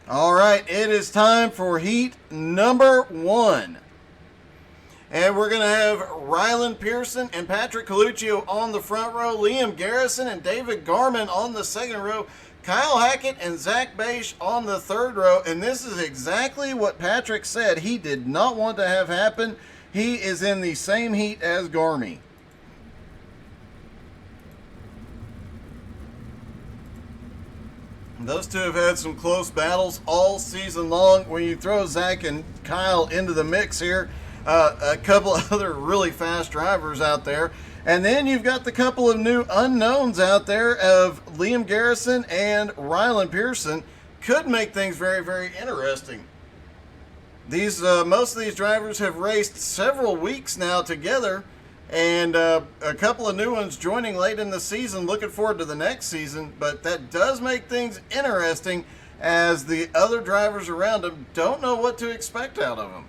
All right, it is time for heat number 1. And we're going to have Ryland Pearson and Patrick Coluccio on the front row, Liam Garrison and David Garman on the second row, Kyle Hackett and Zach Bache on the third row. And this is exactly what Patrick said he did not want to have happen. He is in the same heat as Garmy. Those two have had some close battles all season long. When you throw Zach and Kyle into the mix here, a couple of other really fast drivers out there. And then you've got the couple of new unknowns out there of Liam Garrison and Ryland Pearson. Could make things very, very interesting. These most of these drivers have raced several weeks now together, and a couple of new ones joining late in the season. Looking forward to the next season, but that does make things interesting as the other drivers around them don't know what to expect out of them.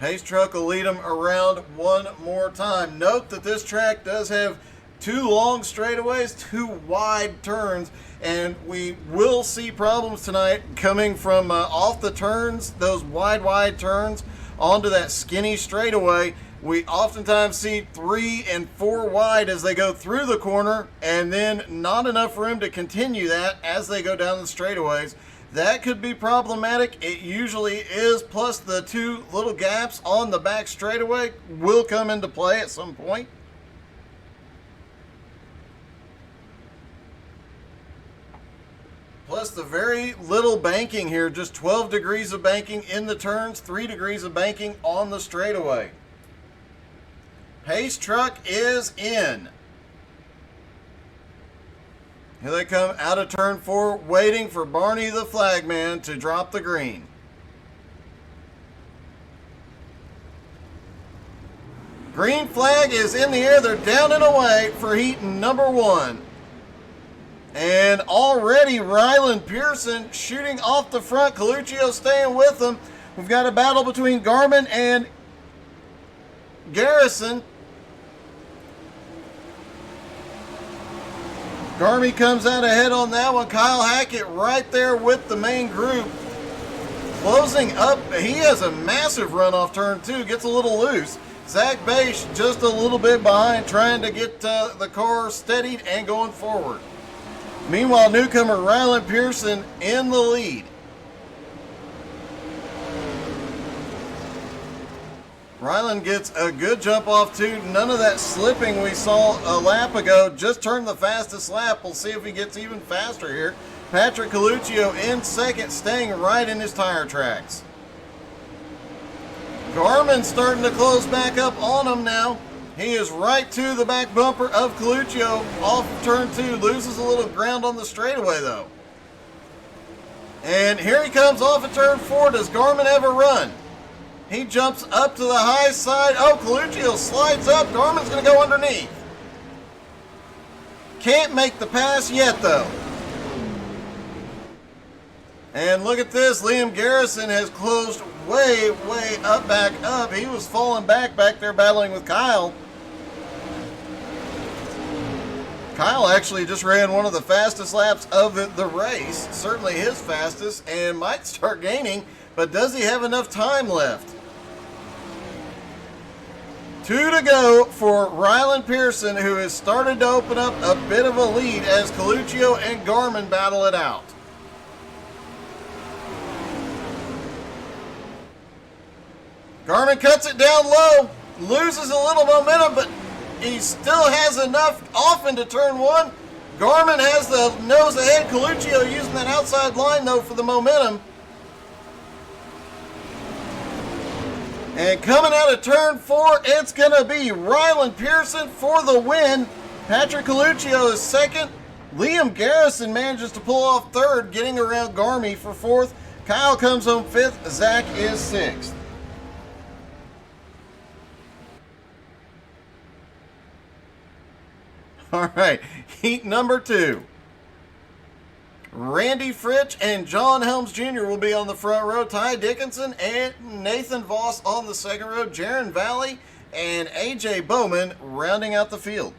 Pace truck will lead them around one more time. Note that this track does have 2 long straightaways, 2 wide turns, and we will see problems tonight coming from off the turns, those wide turns, onto that skinny straightaway. We oftentimes see 3 and 4 wide as they go through the corner, and then not enough room to continue that as they go down the straightaways. That could be problematic. It usually is, plus the 2 little gaps on the back straightaway will come into play at some point. Plus the very little banking here, just 12 degrees of banking in the turns, 3 degrees of banking on the straightaway. Pace truck is in. Here they come out of turn 4, waiting for Barney the flagman to drop the green. Green flag is in the air. They're down and away for heat number 1. And already Ryland Pearson shooting off the front. Coluccio staying with them. We've got a battle between Garman and Garrison. Garmy comes out ahead on that one. Kyle Hackett right there with the main group. Closing up. He has a massive run off turn 2. Gets a little loose. Zach Bache just a little bit behind, trying to get the car steadied and going forward. Meanwhile, newcomer Ryland Pearson in the lead. Ryland gets a good jump off too. None of that slipping we saw a lap ago. Just turned the fastest lap. We'll see if he gets even faster here. Patrick Coluccio in second, staying right in his tire tracks. Garman starting to close back up on him now. He is right to the back bumper of Coluccio off of turn 2. Loses a little ground on the straightaway though. And here he comes off of turn 4. Does Garman have a run? He jumps up to the high side. Oh, Coluccio slides up. Garman's going to go underneath. Can't make the pass yet though. And look at this. Liam Garrison has closed way up, back up. He was falling back there battling with Kyle. Kyle actually just ran one of the fastest laps of the race, certainly his fastest, and might start gaining, but does he have enough time left? 2 to go for Ryland Pearson, who has started to open up a bit of a lead as Coluccio and Garman battle it out. Garman cuts it down low, loses a little momentum, but he still has enough off into turn 1. Garman has the nose ahead. Coluccio using that outside line though for the momentum. And coming out of turn 4, it's going to be Ryland Pearson for the win. Patrick Coluccio is second. Liam Garrison manages to pull off third, getting around Garmy for fourth. Kyle comes home fifth. Zach is sixth. All right, heat number 2. Randy Fritch and John Helms Jr. will be on the front row. Ty Dickinson and Nathan Voss on the second row. Jaron Valley and A.J. Bowman rounding out the field.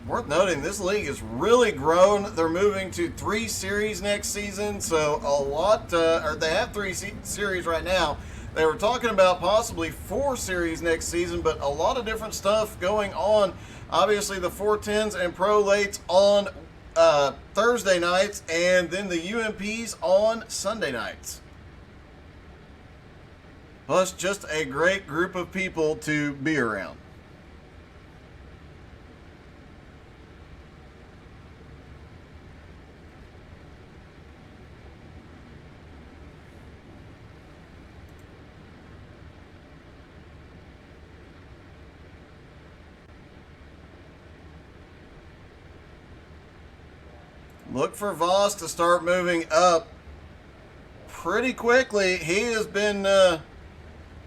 Worth noting, this league has really grown. They're moving to 3 series next season, so a lot, or they have 3 series right now. They were talking about possibly 4 series next season, but a lot of different stuff going on. Obviously, the 410s and Pro Lates on Thursday nights, and then the UMPs on Sunday nights. Plus, just a great group of people to be around. Look for Voss to start moving up pretty quickly. He has been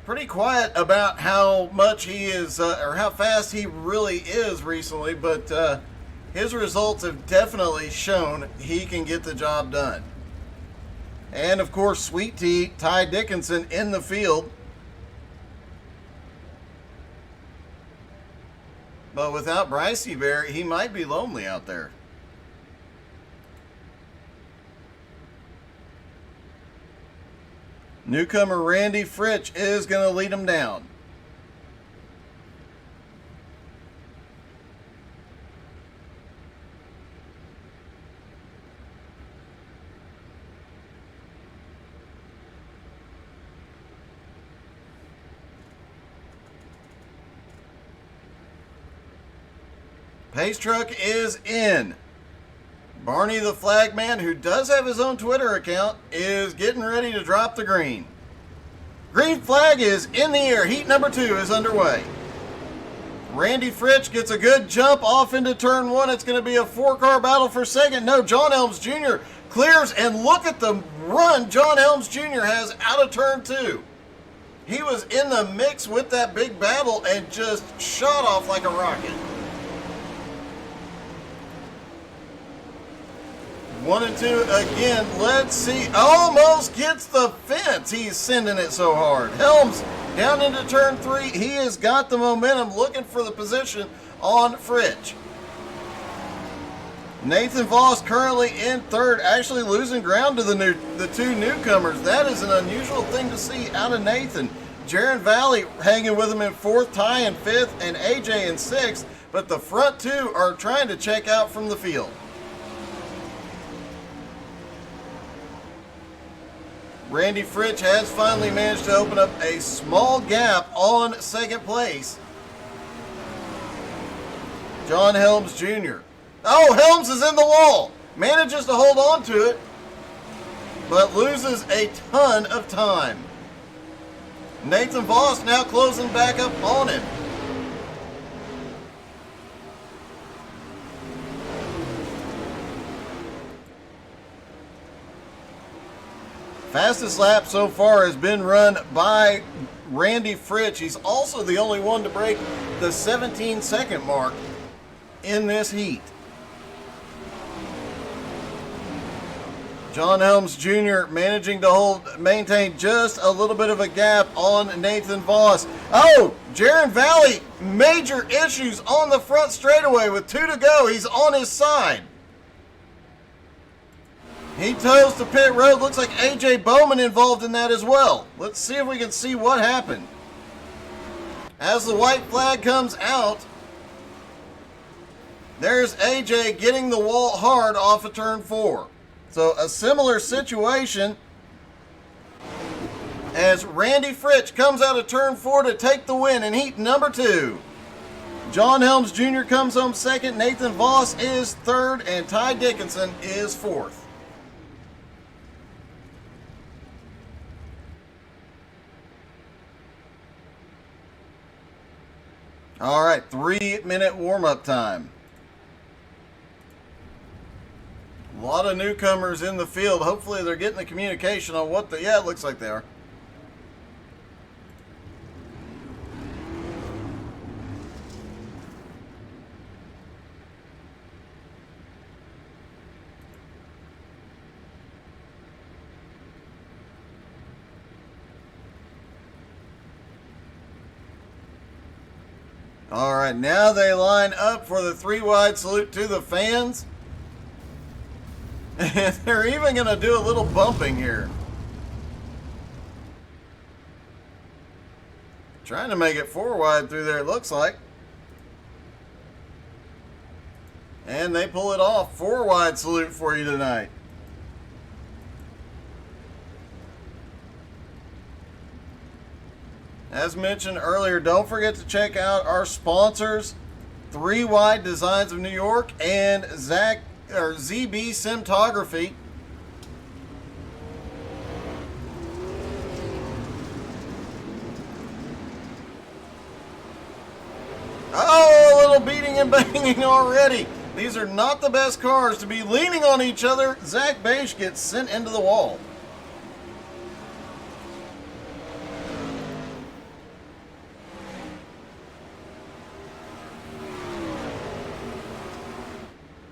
pretty quiet about how much he is, or how fast he really is recently, but his results have definitely shown he can get the job done. And of course, Sweet Tea, Ty Dickinson in the field. But without Brycey Bear, he might be lonely out there. Newcomer Randy Fritch is going to lead him down. Pace truck is in. Barney the Flagman, who does have his own Twitter account, is getting ready to drop the green. Green flag is in the air. Heat number 2 is underway. Randy Fritch gets a good jump off into turn 1. It's going to be a 4-car battle for second. No, John Helms Jr. clears, and look at the run John Helms Jr. has out of turn 2. He was in the mix with that big battle and just shot off like a rocket. 1 and 2 again. Let's see. Almost gets the fence. He's sending it so hard. Helms down into turn 3. He has got the momentum, looking for the position on Fritch. Nathan Voss currently in third, actually losing ground to the 2 newcomers. That is an unusual thing to see out of Nathan. Jaron Valley hanging with him in 4th, Ty in 5th, and AJ in 6th. But the front 2 are trying to check out from the field. Randy Fritch has finally managed to open up a small gap on second place. John Helms Jr. Oh, Helms is in the wall. Manages to hold on to it, but loses a ton of time. Nathan Voss now closing back up on him. Fastest lap so far has been run by Randy Fritch. He's also the only one to break the 17-second mark in this heat. John Helms Jr. managing to maintain just a little bit of a gap on Nathan Voss. Oh, Jaron Valley, major issues on the front straightaway with 2 to go. He's on his side. He toes to pit road. Looks like A.J. Bowman involved in that as well. Let's see if we can see what happened. As the white flag comes out, there's A.J. getting the wall hard off of turn 4. So a similar situation as Randy Fritch comes out of turn 4 to take the win in heat number 2. John Helms Jr. comes home second. Nathan Voss is third, and Ty Dickinson is fourth. All right, 3-minute warm-up time. A lot of newcomers in the field. Hopefully they're getting the communication on what yeah, it looks like they are. All right, now they line up for the 3-wide salute to the fans. And they're even going to do a little bumping here. Trying to make it 4-wide through there, it looks like. And they pull it off. 4-wide salute for you tonight. As mentioned earlier, don't forget to check out our sponsors, 3-Wide Designs of New York and ZB Cinematography. Oh, a little beating and banging already. These are not the best cars to be leaning on each other. Zach Beige gets sent into the wall.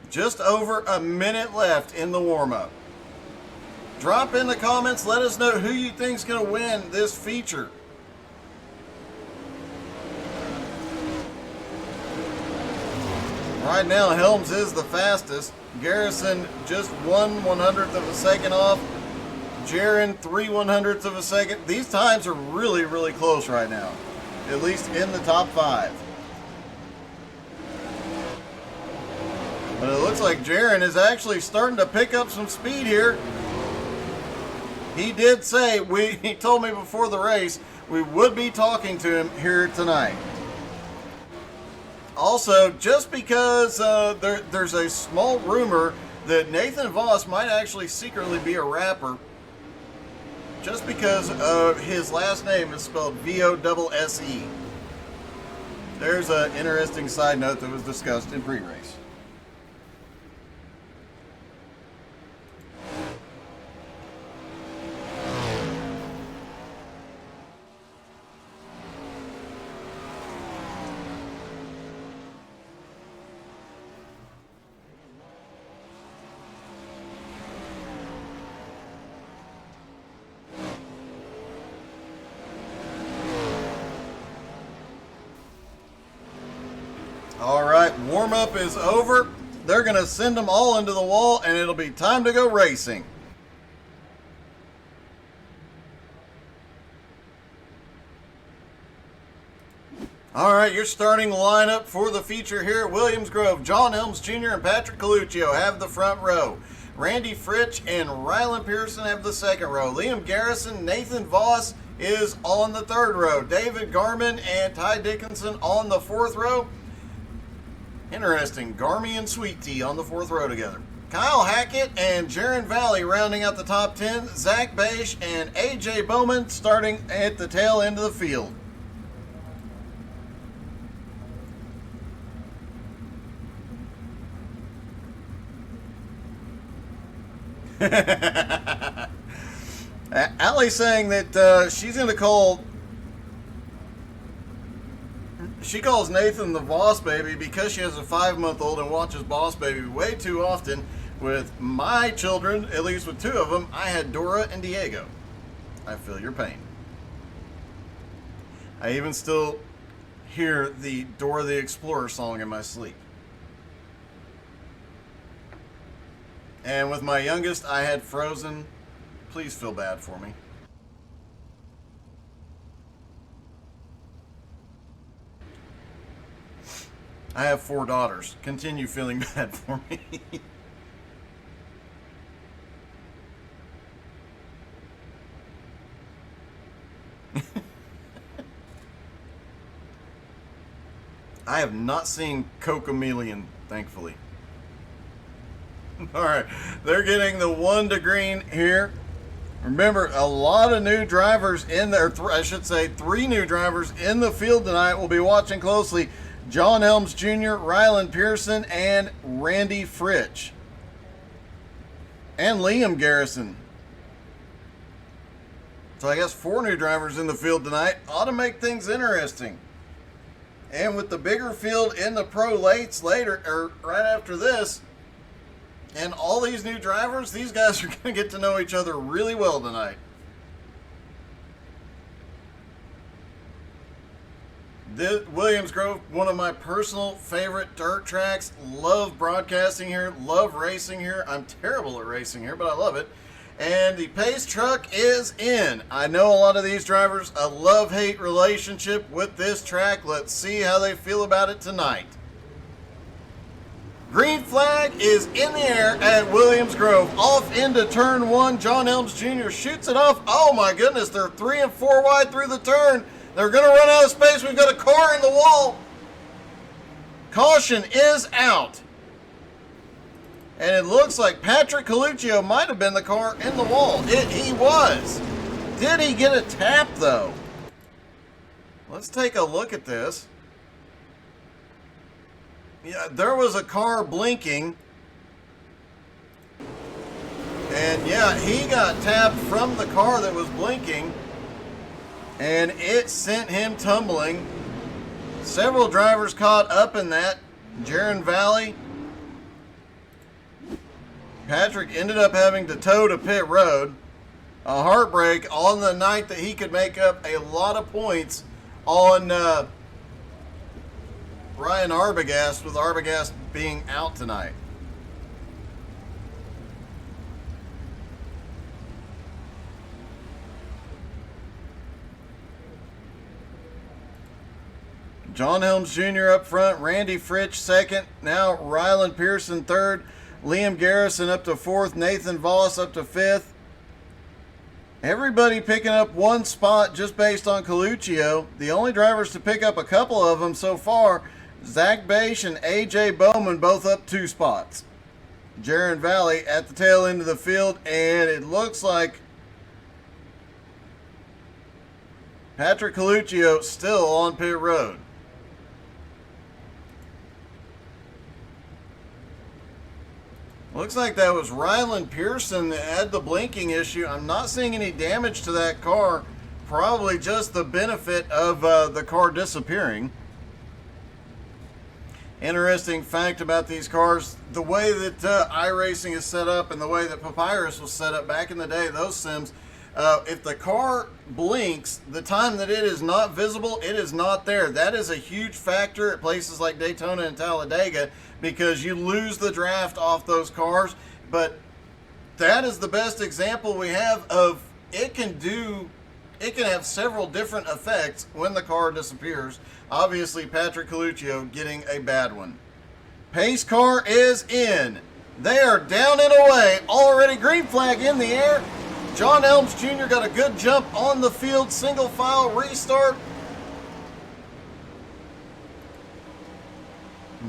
Just over a minute left in the warm-up. Drop in the comments. Let us know who you think is going to win this feature. Right now, Helms is the fastest. Garrison just 1/100th of a second off. Jaron 3/100ths of a second. These times are really, really close right now. At least in the top 5. But it looks like Jaron is actually starting to pick up some speed here. He did say, he told me before the race, we would be talking to him here tonight. Also, just because there's a small rumor that Nathan Voss might actually secretly be a rapper, just because his last name is spelled V-O-S-S-E. There's an interesting side note that was discussed in pre-race. All right, warm-up is over. They're going to send them all into the wall, and it'll be time to go racing. All right, your starting lineup for the feature here at Williams Grove. John Helms Jr. and Patrick Coluccio have the front row. Randy Fritch and Rylan Pearson have the second row. Liam Garrison, Nathan Voss is on the third row. David Garman and Ty Dickinson on the fourth row. Interesting, Garmy and Sweet Tea on the fourth row together. Kyle Hackett and Jaron Valley rounding out the top 10. Zach Beige and AJ Bowman starting at the tail end of the field. Allie's saying that she's going to call... She calls Nathan the Boss Baby because she has a 5-month-old and watches Boss Baby way too often. With my children, at least with 2 of them, I had Dora and Diego. I feel your pain. I even still hear the Dora the Explorer song in my sleep. And with my youngest, I had Frozen. Please feel bad for me. I have 4 daughters. Continue feeling bad for me. I have not seen Cocamelion, thankfully. Alright, they're getting the 1 to green here. Remember, a lot of new drivers in there, I should say 3 new drivers in the field tonight. We'll be watching closely. John Helms Jr., Rylan Pearson, and Randy Fritch. And Liam Garrison. So I guess 4 new drivers in the field tonight. Ought to make things interesting. And with the bigger field in the pro lates later, or right after this, and all these new drivers, these guys are going to get to know each other really well tonight. Williams Grove, one of my personal favorite dirt tracks. Love broadcasting here, love racing here. I'm terrible at racing here, but I love it. And the pace truck is in. I know a lot of these drivers, a love-hate relationship with this track. Let's see how they feel about it tonight. Green flag is in the air at Williams Grove. Off into turn one. John Helms Jr. shoots it off. Oh my goodness, they're 3 and 4 wide through the turn. They're going to run out of space. We've got a car in the wall. Caution is out. And it looks like Patrick Coluccio might have been the car in the wall. He was. Did he get a tap, though? Let's take a look at this. Yeah, there was a car blinking. And yeah, he got tapped from the car that was blinking. And it sent him tumbling. Several drivers caught up in that. Jaron Valley. Patrick ended up having to tow to pit road. A heartbreak on the night that he could make up a lot of points on Ryan Arbogast, with Arbogast being out tonight. John Helms Jr. up front, Randy Fritsch second, now Ryland Pearson third, Liam Garrison up to fourth, Nathan Voss up to fifth. Everybody picking up one spot just based on Coluccio. The only drivers to pick up a couple of them so far, Zach Bache and AJ Bowman, both up 2 spots. Jaron Valley at the tail end of the field, and it looks like Patrick Coluccio still on pit road. Looks like that was Ryland Pearson that had the blinking issue. I'm not seeing any damage to that car. Probably just the benefit of the car disappearing. Interesting fact about these cars, the way that iRacing is set up and the way that Papyrus was set up back in the day, those sims, if the car blinks, the time that it is not visible, it is not there. That is a huge factor at places like Daytona and Talladega, because you lose the draft off those cars. But that is the best example we have of it can have several different effects when the car disappears. Obviously, Patrick Coluccio getting a bad one. Pace car is in. They are down and away. Already green flag in the air. John Helms Jr. got a good jump on the field. Single file restart.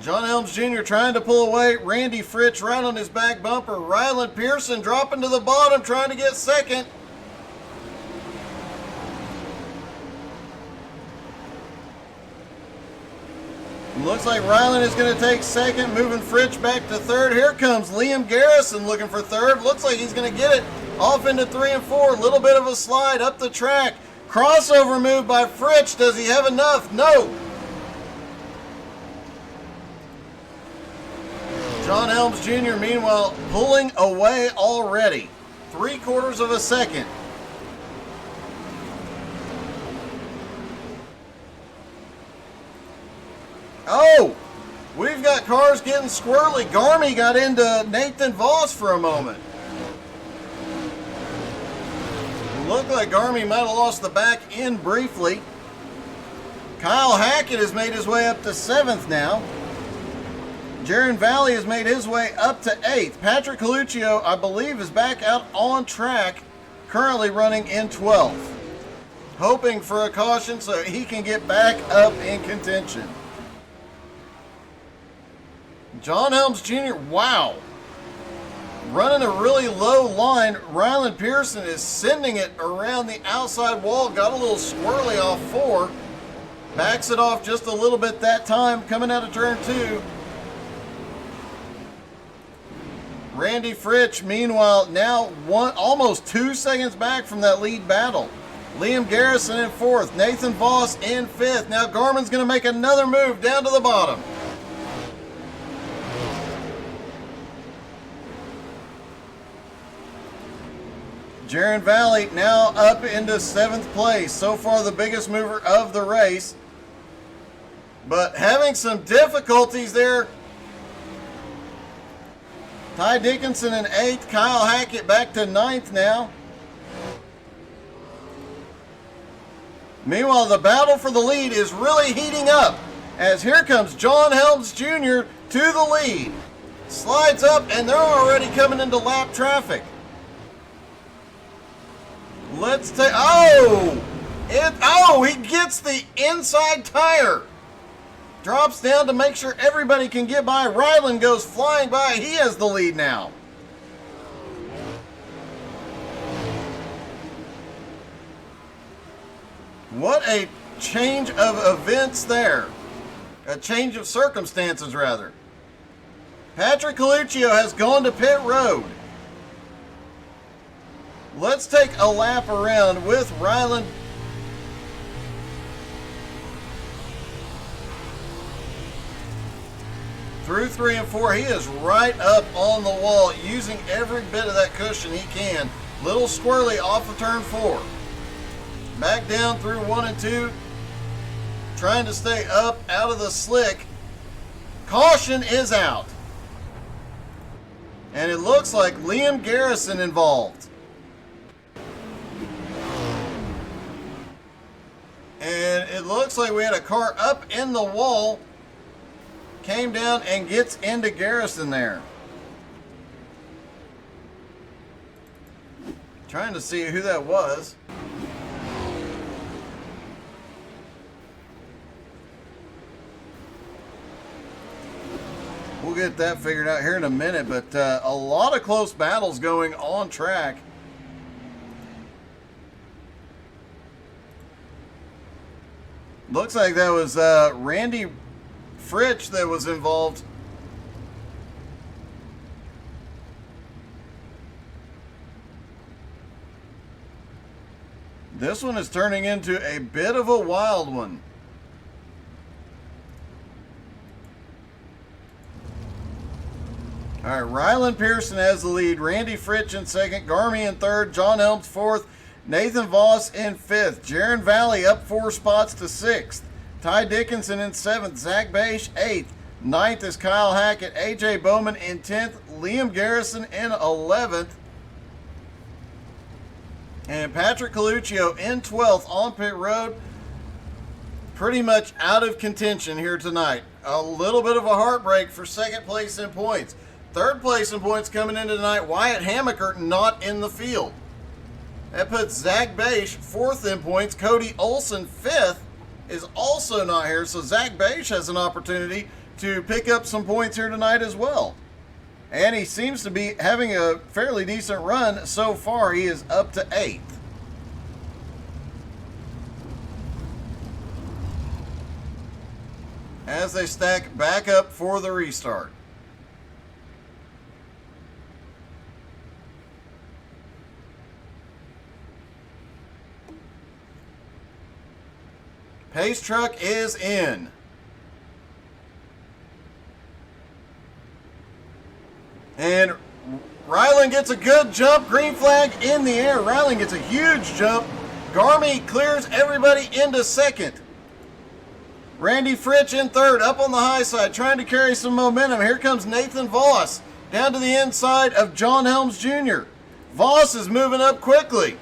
John Helms Jr. trying to pull away. Randy Fritsch right on his back bumper. Ryland Pearson dropping to the bottom, trying to get second. Looks like Ryland is going to take second, moving Fritsch back to third. Here comes Liam Garrison looking for third. Looks like he's going to get it off into 3 and 4. A little bit of a slide up the track. Crossover move by Fritsch. Does he have enough? No. John Helms Jr. meanwhile pulling away already. 3/4 of a second. Oh, we've got cars getting squirrely. Garmy got into Nathan Voss for a moment. Looked like Garmy might have lost the back end briefly. Kyle Hackett has made his way up to 7th now. Jaron Valley has made his way up to 8th. Patrick Coluccio, I believe, is back out on track, currently running in 12th. Hoping for a caution so he can get back up in contention. John Helms Jr., wow. Running a really low line. Ryland Pearson is sending it around the outside wall. Got a little squirrely off 4. Backs it off just a little bit that time, coming out of turn 2. Randy Fritsch, meanwhile, now almost 2 seconds back from that lead battle. Liam Garrison in 4th. Nathan Voss in 5th. Now Garmin's going to make another move down to the bottom. Jaron Valley now up into 7th place. So far the biggest mover of the race. but having some difficulties there. Ty Dickinson in 8th, Kyle Hackett back to 9th now. Meanwhile, the battle for the lead is really heating up as here comes John Helms Jr. to the lead. Slides up and they're already coming into lap traffic. Let's take, he gets the inside tire. Drops down to make sure everybody can get by. Ryland goes flying by. He has the lead now. What a change of events there. A change of circumstances, rather. Patrick Coluccio has gone to pit road. Let's take a lap around with Ryland. Through 3 and 4, he is right up on the wall, using every bit of that cushion he can. Little squirrely off of turn 4. Back down through 1 and 2. Trying to stay up out of the slick. Caution is out. And it looks like Liam Garrison involved. And it looks like we had a car up in the wall. Came down and gets into Garrison there. Trying to see who that was. We'll get that figured out here in a minute, but a lot of close battles going on track. Looks like that was Randy Fritch that was involved. This one is turning into a bit of a wild one. All right, Ryland Pearson has the lead. Randy Fritch in 2nd. Garmy in 3rd. John Helms 4th. Nathan Voss in 5th. Jaron Valley up 4 spots to 6th. Ty Dickinson in 7th. Zach Bache 8th. 9th is Kyle Hackett. A.J. Bowman in 10th. Liam Garrison in 11th. And Patrick Coluccio in 12th on pit road. Pretty much out of contention here tonight. A little bit of a heartbreak for 2nd place in points. 3rd place in points coming in tonight. Wyatt Hamaker not in the field. That puts Zach Bache 4th in points. Cody Olson 5th is also not here. So Zach Bache has an opportunity to pick up some points here tonight as well. And he seems to be having a fairly decent run so far. He is up to 8th. As they stack back up for the restart. Pace truck is in. And Ryland gets a good jump. Green flag in the air. Ryland gets a huge jump. Garmy clears everybody into 2nd. Randy Fritch in 3rd, up on the high side, trying to carry some momentum. Here comes Nathan Voss down to the inside of John Helms Jr. Voss is moving up quickly.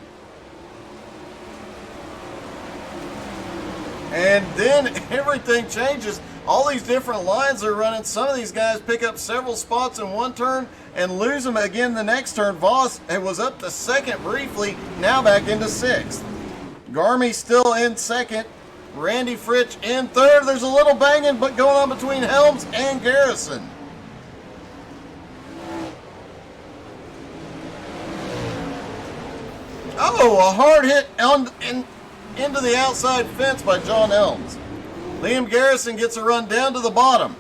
And then everything changes. All these different lines are running. Some of these guys pick up several spots in one turn and lose them again the next turn. Voss was up to 2nd briefly, now back into 6th. Garmy still in 2nd. Randy Fritch in 3rd. There's a little banging but going on between Helms and Garrison. Oh, a hard hit into the outside fence by John Helms. Liam Garrison gets a run down to the bottom.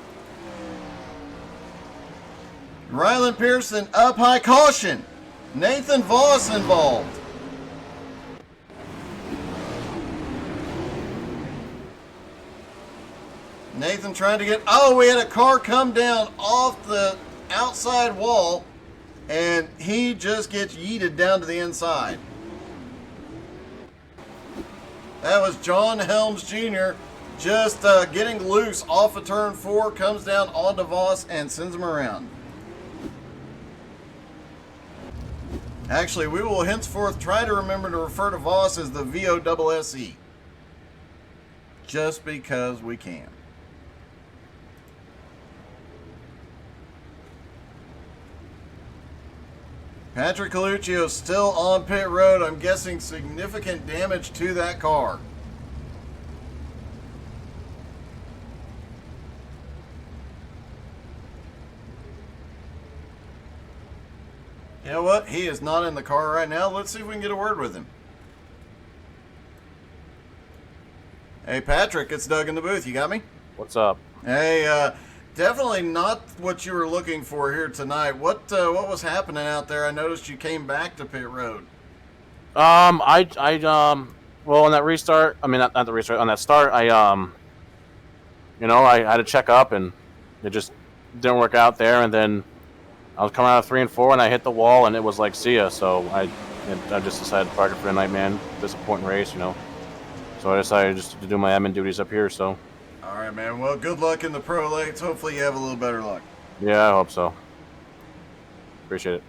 Ryland Pearson up high. Caution. Nathan Voss involved. Nathan trying to get... Oh, we had a car come down off the outside wall, and he just gets yeeted down to the inside. That was John Helms Jr. just getting loose off of turn 4, comes down onto Voss and sends him around. Actually, we will henceforth try to remember to refer to Voss as the VOSSE. Just because we can. Patrick Coluccio still on pit road. I'm guessing significant damage to that car. You know what? He is not in the car right now. Let's see if we can get a word with him. Hey, Patrick, it's Doug in the booth. You got me? What's up? Hey, definitely not what you were looking for here tonight. What was happening out there? I noticed you came back to pit road. Well, on that restart, I mean, not the restart, on that start, I had to check up, and it just didn't work out there, and then I was coming out of 3 and 4, and I hit the wall, and it was like, see ya. So I just decided to park it for the night, man. Disappointing race, So I decided just to do my admin duties up here, so. All right, man. Well, good luck in the pro lates. Hopefully you have a little better luck. Yeah, I hope so. Appreciate it.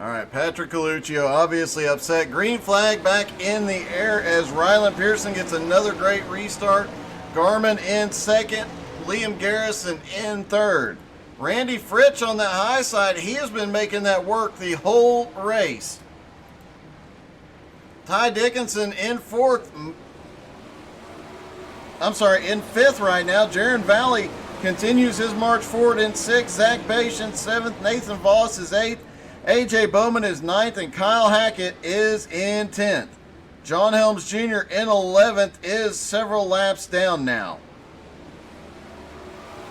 All right, Patrick Coluccio obviously upset. Green flag back in the air as Ryland Pearson gets another great restart. Garmin in second. Liam Garrison in third. Randy Fritsch on the high side, he has been making that work the whole race. Ty Dickinson in fifth right now. Jaron Valley continues his march forward in sixth. Zach Bache in seventh. Nathan Voss is eighth. AJ Bowman is ninth, and Kyle Hackett is in 10th. John Helms Jr. in 11th is several laps down now.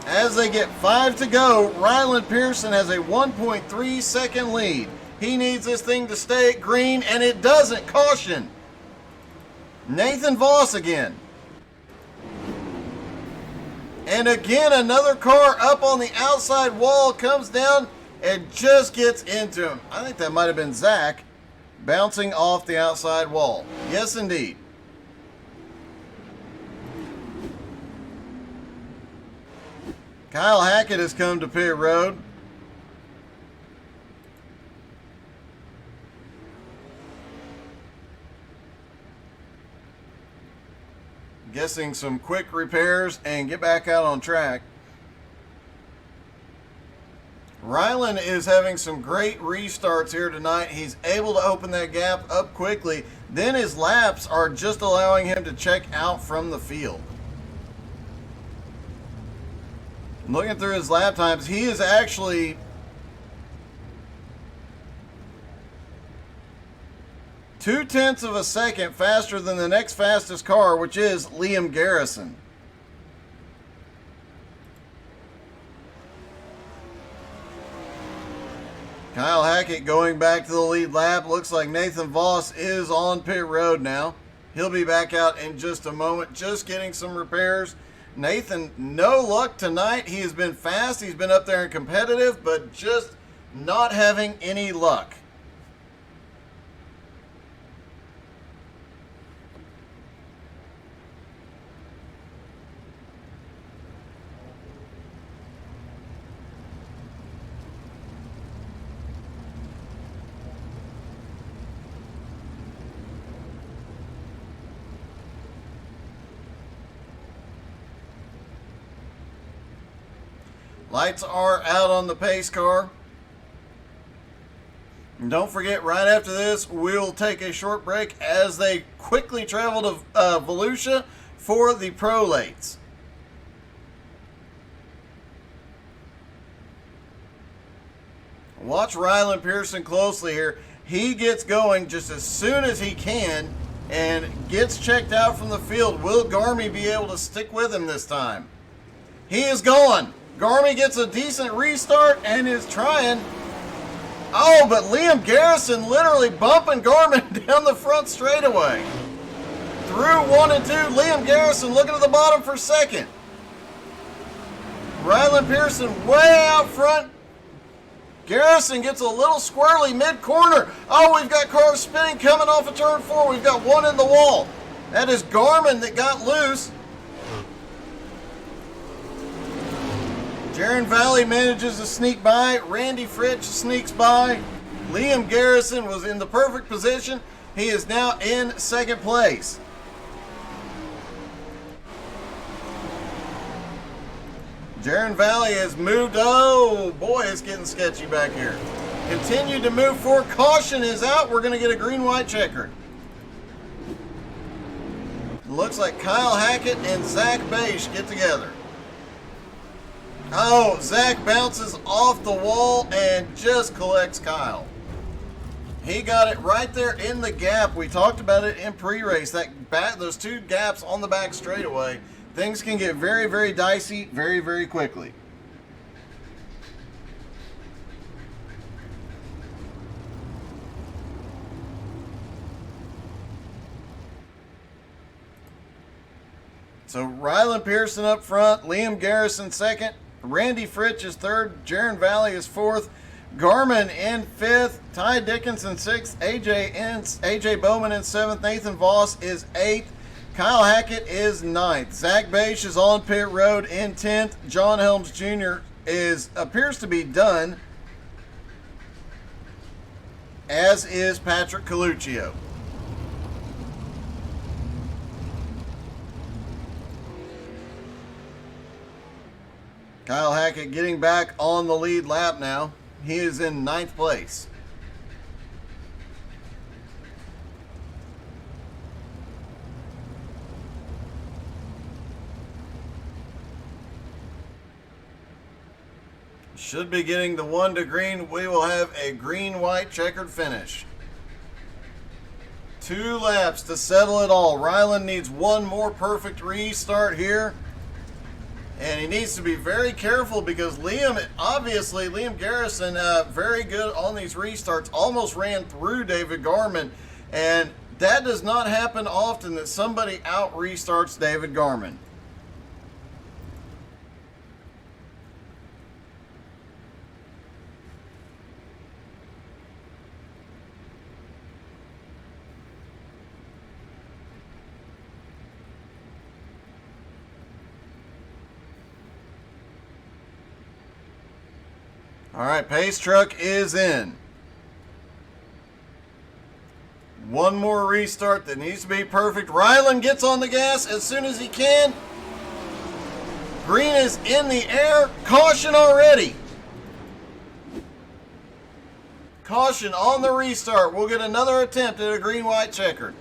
As they get 5 to go, Ryland Pearson has a 1.3 second lead. He needs this thing to stay at green, and it doesn't. Caution. Nathan Voss again. And again, another car up on the outside wall comes down and just gets into him. I think that might have been Zach bouncing off the outside wall. Yes, indeed. Kyle Hackett has come to pit road. Guessing some quick repairs and get back out on track. Ryland is having some great restarts here tonight. He's able to open that gap up quickly. Then his laps are just allowing him to check out from the field. Looking through his lap times, he is actually two-tenths of a second faster than the next fastest car, which is Liam Garrison. Kyle Hackett going back to the lead lap. Looks like Nathan Voss is on pit road now. He'll be back out in just a moment, just getting some repairs. Nathan, no luck tonight. He has been fast. He's been up there and competitive, but just not having any luck. Lights are out on the pace car. And don't forget, right after this, we'll take a short break as they quickly travel to Volusia for the pro lates. Watch Ryland Pearson closely here. He gets going just as soon as he can and gets checked out from the field. Will Garmy be able to stick with him this time? He is gone. Garmy gets a decent restart and is trying. Oh, but Liam Garrison literally bumping Garmin down the front straightaway. Through 1 and 2, Liam Garrison looking at the bottom for second. Ryland Pearson way out front. Garrison gets a little squirrely mid-corner. Oh, we've got cars spinning coming off of turn 4. We've got one in the wall. That is Garmin that got loose. Jaron Valley manages to sneak by. Randy Fritsch sneaks by. Liam Garrison was in the perfect position. He is now in second place. Jaron Valley has moved. Oh boy, it's getting sketchy back here. Continue to move forward. Caution is out. We're going to get a green-white checkered. Looks like Kyle Hackett and Zach Beisch get together. Oh, Zach bounces off the wall and just collects Kyle. He got it right there in the gap. We talked about it in pre-race. Those two gaps on the back straightaway. Things can get very, very dicey very, very quickly. So Ryland Pearson up front, Liam Garrison second, Randy Fritsch is third, Jaron Valley is fourth, Garmin in fifth, Ty Dickinson sixth, AJ Bowman in seventh, Nathan Voss is eighth, Kyle Hackett is ninth, Zach Beisch is on pit road in 10th, John Helms Jr. appears to be done, as is Patrick Coluccio. Kyle Hackett getting back on the lead lap now. He is in 9th place. Should be getting the 1 to green. We will have a green-white checkered finish. 2 laps to settle it all. Ryland needs one more perfect restart here. And he needs to be very careful because Liam Garrison, very good on these restarts, almost ran through David Garmin. And that does not happen often that somebody out restarts David Garmin. All right, pace truck is in. One more restart that needs to be perfect. Ryland gets on the gas as soon as he can. Green is in the air. Caution already. Caution on the restart. We'll get another attempt at a green-white checkered.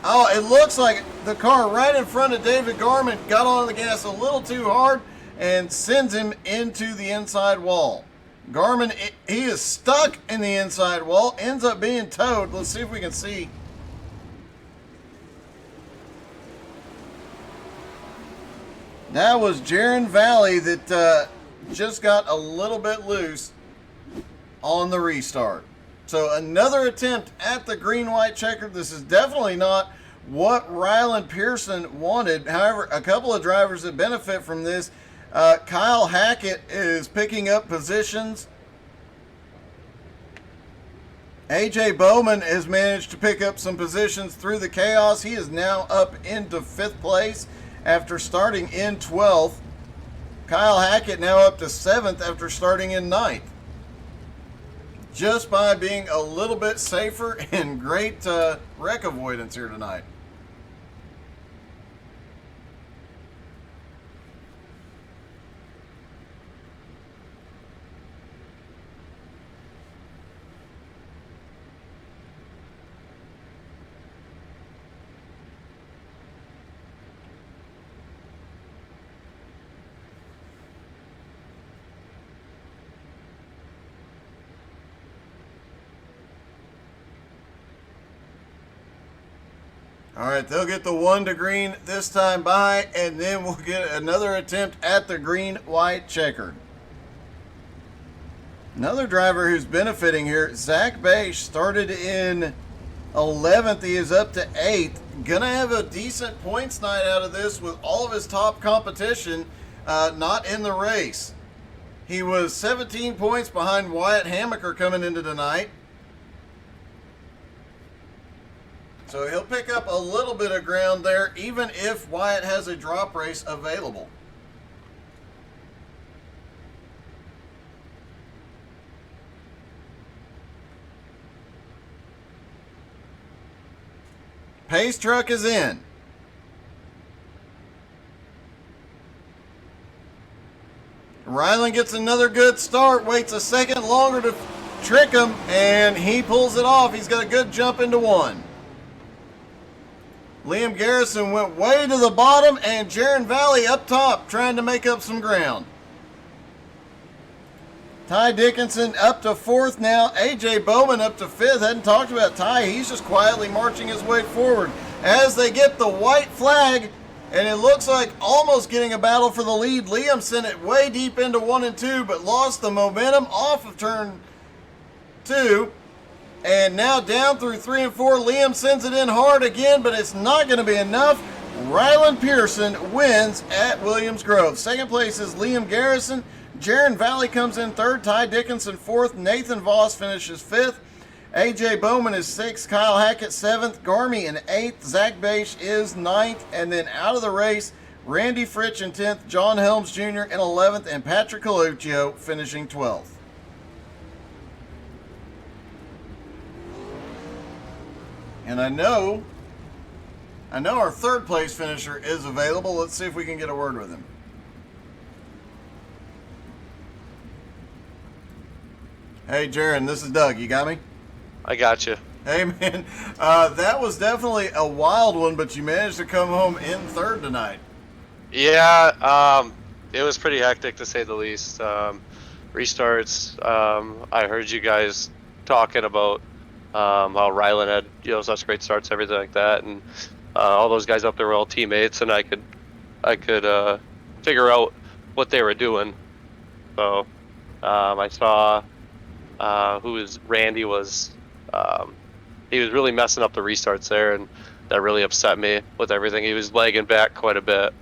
Oh, it looks like the car right in front of David Garmin got on the gas a little too hard and sends him into the inside wall. Garmin, he is stuck in the inside wall, ends up being towed. Let's see if we can see. That was Jaron Valley that just got a little bit loose on the restart. So another attempt at the green-white checker. This is definitely not what Ryland Pearson wanted. However, a couple of drivers that benefit from this. Kyle Hackett is picking up positions. AJ Bowman has managed to pick up some positions through the chaos. He is now up into 5th place after starting in 12th. Kyle Hackett now up to 7th after starting in 9th. Just by being a little bit safer and great wreck avoidance here tonight. All right, they'll get the 1 to green this time by, and then we'll get another attempt at the green-white checkered. Another driver who's benefiting here, Zach Beisch, started in 11th. He is up to 8th. Gonna have a decent points night out of this with all of his top competition not in the race. He was 17 points behind Wyatt Hamaker coming into tonight. So he'll pick up a little bit of ground there, even if Wyatt has a drop race available. Pace truck is in. Ryland gets another good start, waits a second longer to trick him, and he pulls it off. He's got a good jump into one. Liam Garrison went way to the bottom, and Jaron Valley up top trying to make up some ground. Ty Dickinson up to fourth now. AJ Bowman up to fifth. Hadn't talked about Ty. He's just quietly marching his way forward as they get the white flag, and it looks like almost getting a battle for the lead. Liam sent it way deep into 1 and 2, but lost the momentum off of turn 2. And now down through 3 and 4. Liam sends it in hard again, but it's not going to be enough. Ryland Pearson wins at Williams Grove. Second place is Liam Garrison. Jaron Valley comes in third. Ty Dickinson fourth. Nathan Voss finishes fifth. AJ Bowman is sixth. Kyle Hackett seventh. Garmy in eighth. Zach Bache is ninth. And then out of the race, Randy Fritch in 10th. John Helms Jr. in 11th. And Patrick Coluccio finishing 12th. And I know our third place finisher is available. Let's see if we can get a word with him. Hey, Jaron, this is Doug. You got me? I got you. Hey, man. That was definitely a wild one, but you managed to come home in third tonight. Yeah, it was pretty hectic to say the least. Restarts. I heard you guys talking about how Ryland had such great starts, everything like that, and all those guys up there were all teammates, and I could figure out what they were doing. So I saw Randy was he was really messing up the restarts there, and that really upset me with everything. He was lagging back quite a bit.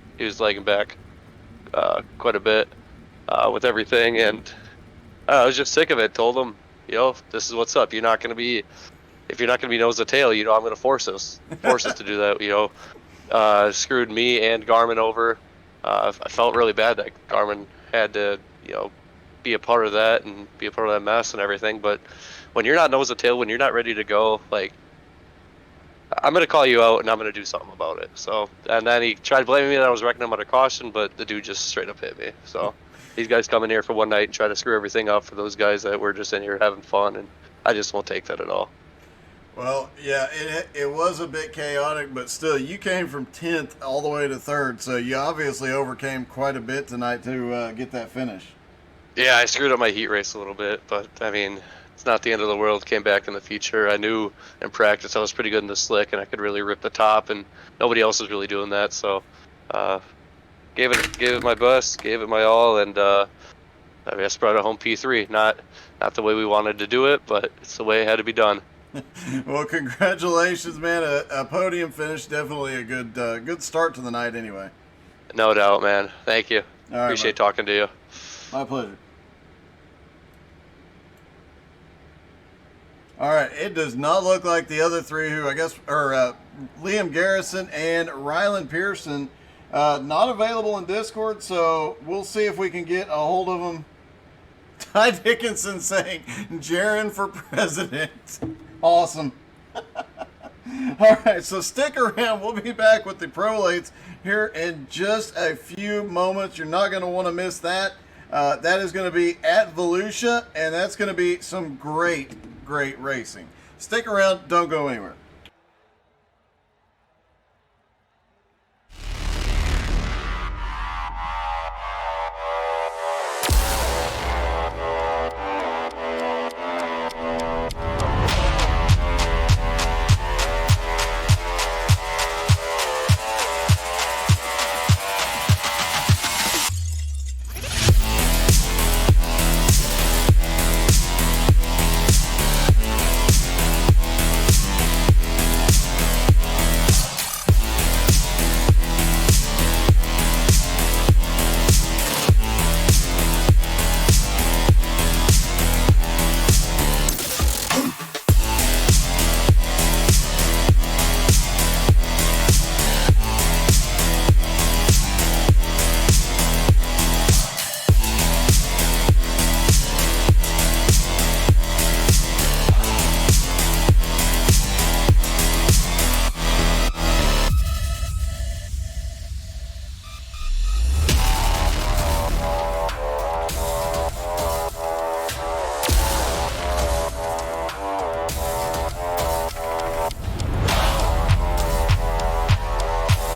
With everything, and I was just sick of it. Told him, this is what's up. If you're not gonna be nose to tail, I'm gonna force us to do that. Screwed me and Garmin over. I felt really bad that Garmin had to be a part of that and be a part of that mess and everything. But when you're not nose to tail, when you're not ready to go, I'm gonna call you out and I'm gonna do something about it. So, and then he tried blaming me that I was wrecking him under caution, but the dude just straight up hit me. So these guys come in here for one night and try to screw everything up for those guys that were just in here having fun, and I just won't take that at all. Well, yeah, it was a bit chaotic, but still, you came from 10th all the way to 3rd, so you obviously overcame quite a bit tonight to get that finish. Yeah, I screwed up my heat race a little bit, but I mean, it's not the end of the world. Came back in the feature. I knew in practice I was pretty good in the slick, and I could really rip the top, and nobody else was really doing that. So, gave it my best, gave it my all, and I just brought it home P3. Not the way we wanted to do it, but it's the way it had to be done. Well, congratulations, man! A podium finish, definitely a good start to the night, anyway. No doubt, man. Thank you. All right, appreciate talking to you. My pleasure. All right, it does not look like the other three, who I guess are Liam Garrison and Ryland Pearson, not available in Discord. So we'll see if we can get a hold of them. Ty Dickinson saying Jaron for president. Awesome. All right, so stick around. We'll be back with the Prolates here in just a few moments. You're not going to want to miss that. That is going to be at Volusia, and that's going to be some great racing. Stick around. Don't go anywhere.